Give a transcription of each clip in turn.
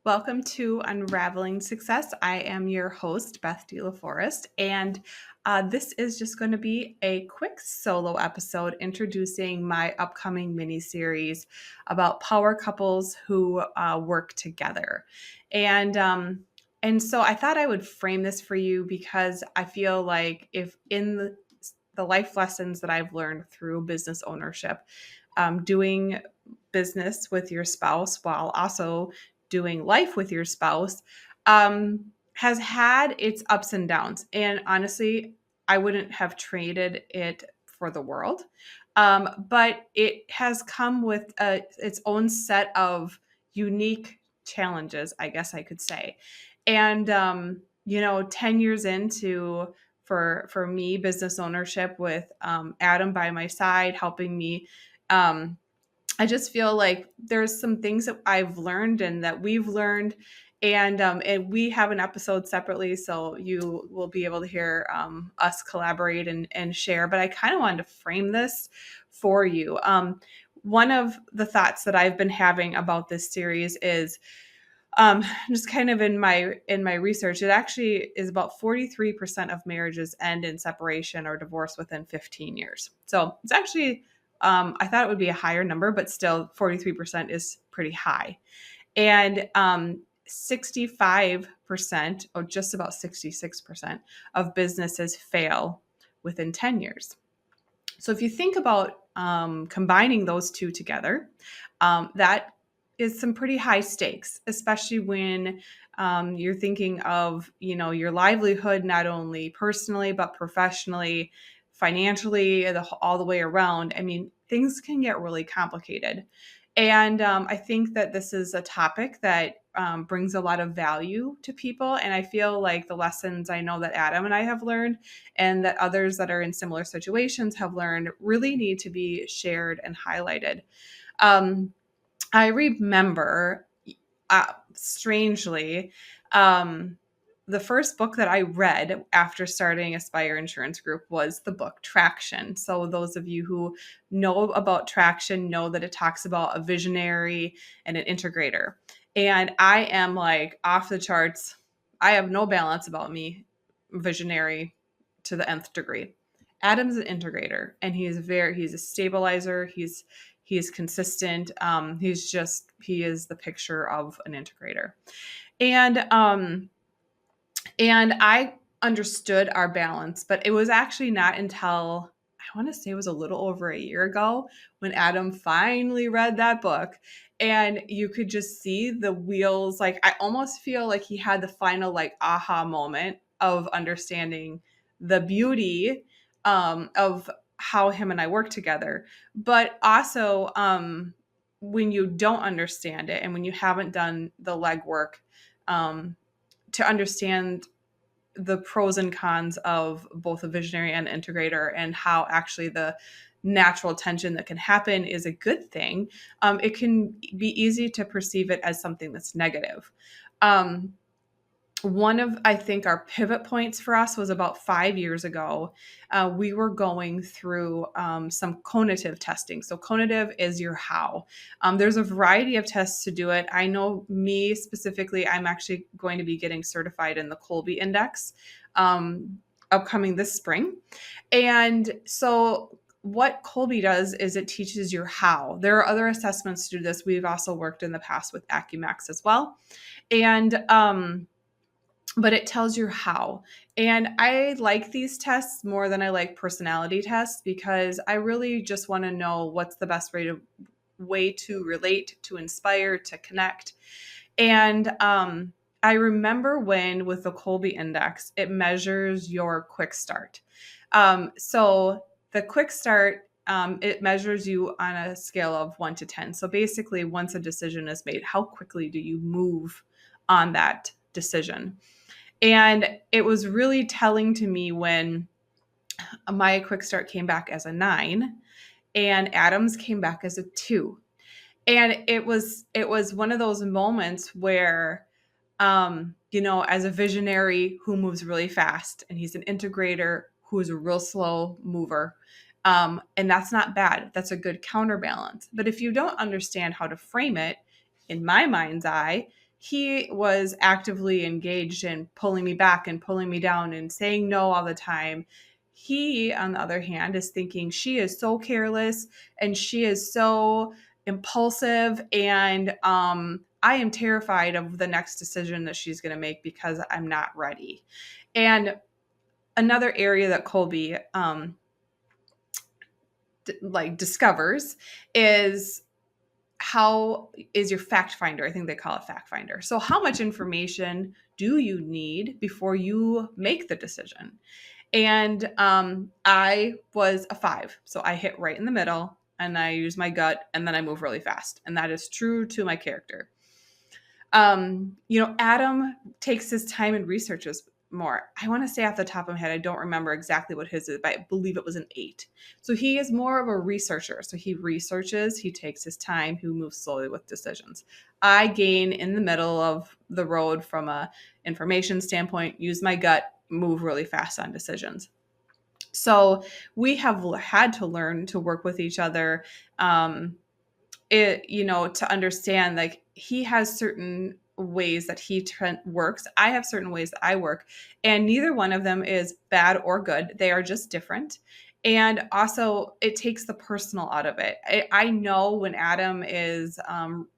Welcome to Unraveling Success. I am your host, Beth DeLaForest, and this is just going to be a quick solo episode introducing my upcoming mini series about power couples who work together. And so I thought I would frame this for you because I feel like if in the life lessons that I've learned through business ownership, doing business with your spouse while also doing life with your spouse has had its ups and downs. And honestly, I wouldn't have traded it for the world. But it has come with its own set of unique challenges, I guess I could say. And, 10 years into for me, business ownership with Adam by my side, helping me. I just feel like there's some things that I've learned and that we've learned, and we have an episode separately, so you will be able to hear us collaborate and share. But I kind of wanted to frame this for you. One of the thoughts that I've been having about this series is just kind of in my research, it actually is about 43% of marriages end in separation or divorce within 15 years. So it's actually, I thought it would be a higher number, but still 43% is pretty high. And 65%, or just about 66% of businesses fail within 10 years. So if you think about combining those two together, that is some pretty high stakes, especially when you're thinking of, your livelihood, not only personally, but professionally, financially, all the way around. I mean, things can get really complicated. And I think that this is a topic that brings a lot of value to people. And I feel like the lessons I know that Adam and I have learned and that others that are in similar situations have learned really need to be shared and highlighted. I remember, strangely, the first book that I read after starting Aspire Insurance Group was the book Traction. So those of you who know about Traction know that it talks about a visionary and an integrator. And I am like off the charts. I have no balance about me, visionary to the nth degree. Adam's an integrator, and he's a stabilizer. He's consistent. He is the picture of an integrator. And I understood our balance, but it was actually not until I want to say it was a little over a year ago when Adam finally read that book, and you could just see the wheels. Like, I almost feel like he had the final like aha moment of understanding the beauty of how him and I work together. But also, when you don't understand it and when you haven't done the legwork, to understand the pros and cons of both a visionary and integrator, and how actually the natural tension that can happen is a good thing, it can be easy to perceive it as something that's negative. One of, I think, our pivot points for us was about 5 years ago. We were going through some cognitive testing. So cognitive is your how. There's a variety of tests to do it. I know me specifically, I'm actually going to be getting certified in the Colby Index upcoming this spring. And so what Colby does is it teaches your how. There are other assessments to do this. We've also worked in the past with Acumax as well. And but it tells you how. And I like these tests more than I like personality tests, because I really just want to know what's the best way to relate, to inspire, to connect. And I remember when with the Colby Index, it measures your quick start. So the quick start, it measures you on a scale of 1 to 10. So basically, once a decision is made, how quickly do you move on that decision? And it was really telling to me when my quick start came back as a 9 and Adam's came back as a 2. And it was one of those moments where, as a visionary who moves really fast, and he's an integrator who is a real slow mover. And that's not bad. That's a good counterbalance. But if you don't understand how to frame it, in my mind's eye, he was actively engaged in pulling me back and pulling me down and saying no all the time. He, on the other hand, is thinking she is so careless and she is so impulsive, and I am terrified of the next decision that she's going to make because I'm not ready. And another area that Colby discovers is how is your fact finder. I think they call it fact finder. So how much information do you need before you make the decision? And I was a 5. So I hit right in the middle and I use my gut and then I move really fast. And that is true to my character. Adam takes his time and researches more. I want to say off the top of my head, I don't remember exactly what his is, but I believe it was an 8. So he is more of a researcher. So he researches, he takes his time, he moves slowly with decisions. I gain in the middle of the road from a information standpoint, use my gut, move really fast on decisions. So we have had to learn to work with each other. To understand, like, he has certain ways that he works. I have certain ways that I work, and neither one of them is bad or good. They are just different. And also, it takes the personal out of it. I know when Adam is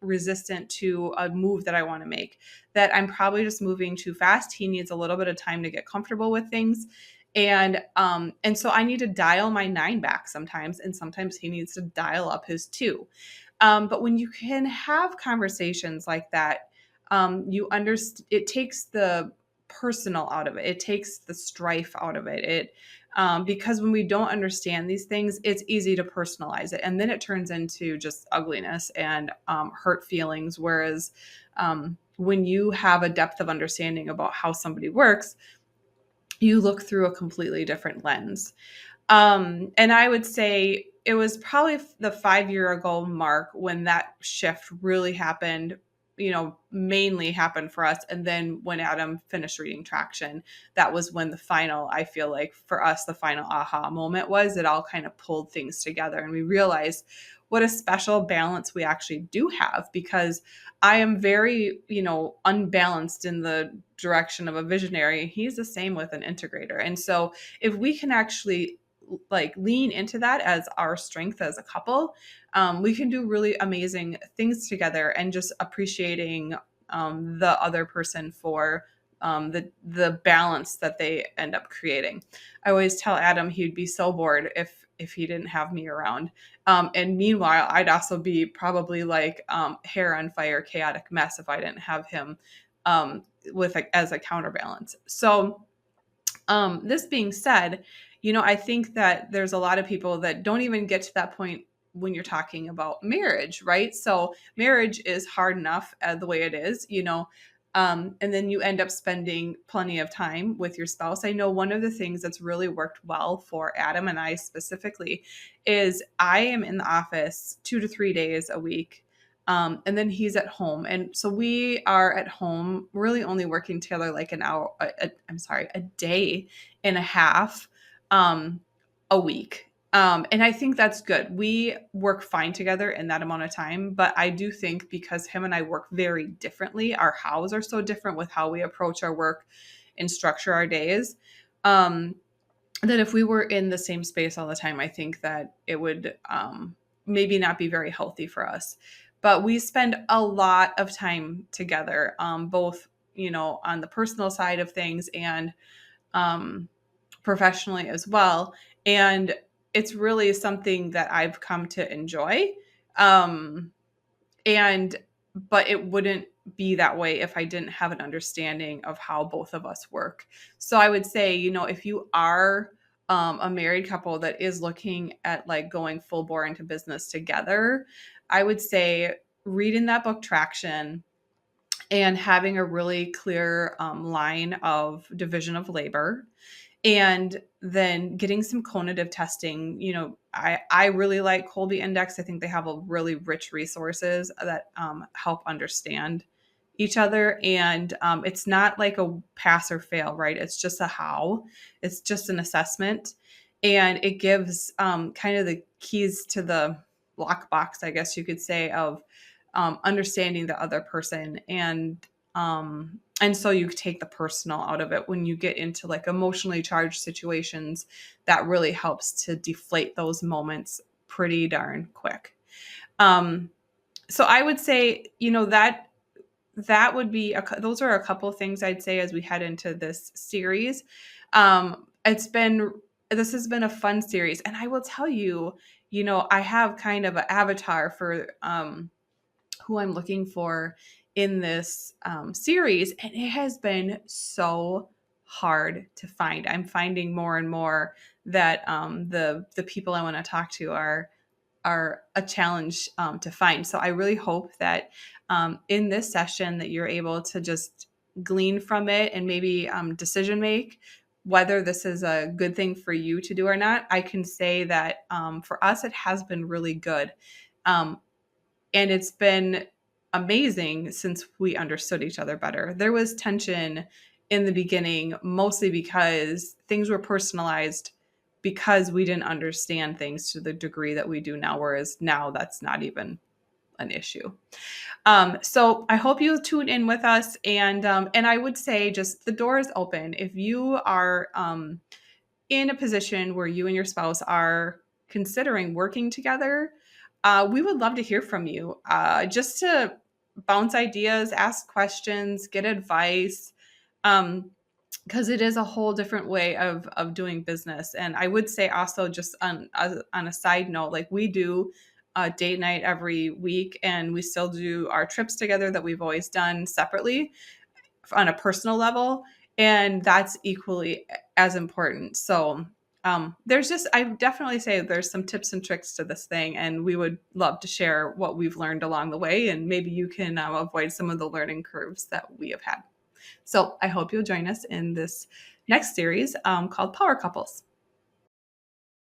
resistant to a move that I want to make, that I'm probably just moving too fast. He needs a little bit of time to get comfortable with things. And so I need to dial my 9 back sometimes, and sometimes he needs to dial up his 2. But when you can have conversations like that, you understand, it takes the personal out of it. It takes the strife out of it. Because when we don't understand these things, it's easy to personalize it. And then it turns into just ugliness and hurt feelings. Whereas when you have a depth of understanding about how somebody works, you look through a completely different lens. And I would say it was probably the 5-year ago mark when that shift really happened, mainly happened for us. And then when Adam finished reading Traction, that was when I feel like for us, the final aha moment was. It all kind of pulled things together and we realized what a special balance we actually do have, because I am very, unbalanced in the direction of a visionary. He's the same with an integrator. And so if we can actually lean into that as our strength as a couple, we can do really amazing things together, and just appreciating the other person for the balance that they end up creating. I always tell Adam he'd be so bored if he didn't have me around. And meanwhile, I'd also be probably hair on fire, chaotic mess if I didn't have him as a counterbalance. So this being said, I think that there's a lot of people that don't even get to that point when you're talking about marriage, right? So marriage is hard enough the way it is, and then you end up spending plenty of time with your spouse. I know one of the things that's really worked well for Adam and I specifically is I am in the office 2 to 3 days a week. And then he's at home. And so we are at home really only working together like an hour, a day and a half a week. And I think that's good. We work fine together in that amount of time. But I do think because him and I work very differently, our hows are so different with how we approach our work and structure our days, that if we were in the same space all the time, I think that it would maybe not be very healthy for us. But we spend a lot of time together, both, on the personal side of things and professionally as well. And it's really something that I've come to enjoy. But it wouldn't be that way if I didn't have an understanding of how both of us work. So I would say, if you are a married couple that is looking at going full bore into business together, I would say reading that book Traction and having a really clear line of division of labor, and then getting some cognitive testing. I really like Colby Index. I think they have a really rich resources that help understand each other. And it's not like a pass or fail, right? It's just a how. It's just an assessment. And it gives kind of the keys to the lockbox, I guess you could say, of understanding the other person. And and so you take the personal out of it when you get into like emotionally charged situations. That really helps to deflate those moments pretty darn quick. So I would say, that would be those are a couple of things I'd say as we head into this series. This has been a fun series, and I will tell you, I have kind of an avatar for who I'm looking for in this series, and it has been so hard to find. I'm finding more and more that the people I want to talk to are a challenge to find. So I really hope that in this session that you're able to just glean from it and maybe decision make whether this is a good thing for you to do or not. I can say that for us, it has been really good. And it's been amazing since we understood each other better. There was tension in the beginning, mostly because things were personalized because we didn't understand things to the degree that we do now, whereas now that's not even an issue. So I hope you tune in with us, and I would say just the door is open. If you are in a position where you and your spouse are considering working together, we would love to hear from you, just to bounce ideas, ask questions, get advice. Because it is a whole different way of doing business. And I would say also, just on a side note, like we do a date night every week, and we still do our trips together that we've always done separately on a personal level, and that's equally as important. So I definitely say there's some tips and tricks to this thing, and we would love to share what we've learned along the way, and maybe you can avoid some of the learning curves that we have had. So I hope you'll join us in this next series called Power Couples.